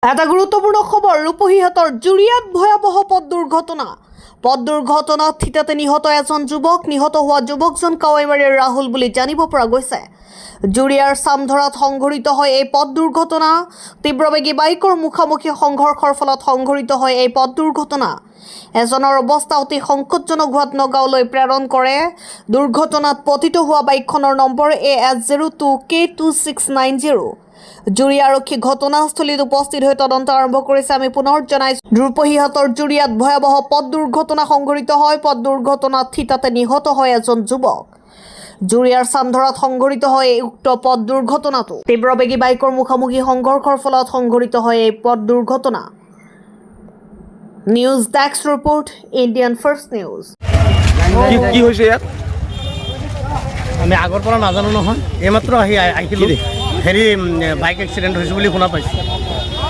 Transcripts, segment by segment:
এটা গুৰুত্বপূৰ্ণ খবৰ ৰূপহীহাটৰ জুৰিয়াত ভয়াবহ পথ দুৰ্ঘটনাত থিতাতে নিহত এজন যুৱক নিহত হোৱা যুৱকজন কাৱাইমাৰীৰ ৰাহুল বুলি জানিব পৰা গৈছে। জুৰিয়াৰ চামধৰাত সংঘটিত হয় এই পথ দুৰ্ঘটনা। তীব্ৰবেগী বাইকৰ মুখামুখি সংঘৰ্ষৰ ফলত সংঘটিত হয় এই পথ দুৰ্ঘটনা। এজনৰ অৱস্থা অতি সংকটজনক হোৱাত নগাঁৱলৈ প্ৰেৰণ কৰে। দুৰ্ঘটনাত পতিত হোৱা বাইকখনৰ নম্বৰ AS02K2690। জুৰিয়া আৰক্ষী ঘটনাস্থলীত উপস্থিত হৈ তদন্ত আৰম্ভ কৰিছে। আমি পুনৰ জনাইছো ৰূপহীহাটৰ জুৰিয়াত ভয়াবহ পথ দুৰ্ঘটনা সংঘটিত হয়। পথ দুৰ্ঘটনাত থিতাতে নিহত হয় এজন যুৱক। জুৰিয়াৰ চামধৰাত সংঘটিত হয় উক্ত পথ দুৰ্ঘটনাটো। তীব্ৰবেগী বাইকৰ মুখামুখি সংঘৰ্ষৰ ফলত সংঘটিত হয় এই পথ দুৰ্ঘটনা। News desk report, Indian first news. কি হৈছে ইয়াত? আমি আগৰ পৰা নাজানো নহয়, এইমাত্ৰ আহিছিলোঁ। হেৰি বাইক এক্সিডেণ্ট হৈছে বুলি শুনা পাইছোঁ।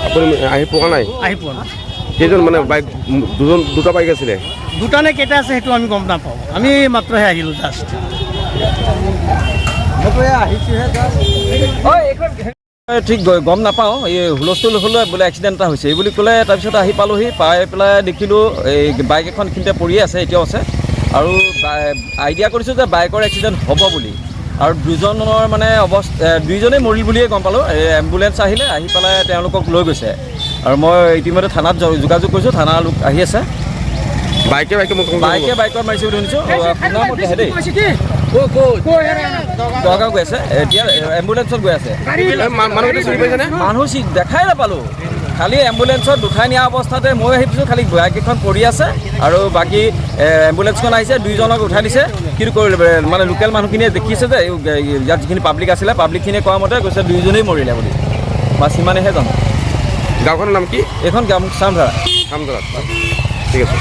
আপুনি আহি পোৱা নাই? আহি পোৱা নাই। কেইজন মানে বাইক? দুটা বাইক আছিলে? দুটা নে কেইটা আছে সেইটো আমি গম নাপাওঁ। আমি মাত্ৰহে আহিলোঁ জাষ্ট। ঠিক গম নাপাওঁ। এই হুলস্থুল হ'লে বোলে এক্সিডেণ্ট এটা হৈছে এই বুলি ক'লে। তাৰপিছত আহি পালোহি, পাই পেলাই দেখিলোঁ এই বাইক এখন এইখিনিতে পৰি আছে, এতিয়াও আছে। আৰু আইডিয়া কৰিছোঁ যে বাইকৰ এক্সিডেণ্ট হ'ব বুলি। আৰু দুজনৰ মানে দুইজনেই মৰিল বুলিয়ে গম পালোঁ। এই এম্বুলেঞ্চ আহিলে, আহি পেলাই তেওঁলোকক লৈ গৈছে। আৰু মই ইতিমধ্যে থানাত যোগাযোগ কৰিছোঁ, থানাৰ লোক আহি আছে। বাইকে বাইকৰ মাৰিছে বুলি শুনিছোঁ। দেই দৰগাঁও গৈ আছে, এতিয়া এম্বুলেঞ্চত গৈ আছে। মানুহ দেখাই নাপালোঁ। খালি এম্বুলেঞ্চত উঠাই নিয়া অৱস্থাতে মই আহিছোঁ, খালি বাইককেইখন পৰি আছে আৰু বাকী এম্বুলেঞ্চখন আহিছে, দুইজনক উঠাই দিছে। কিন্তু মানে লোকেল মানুহখিনিয়ে দেখিছে যে ইয়াত যিখিনি পাব্লিক আছিলে, পাব্লিকখিনিয়ে কোৱা মতে কৈছে দুইজনেই মৰিলে বুলি। বাছ সিমানেহে জানো। গাঁওখনৰ নাম কি? এইখন গাঁও চামধৰা। ঠিক আছে।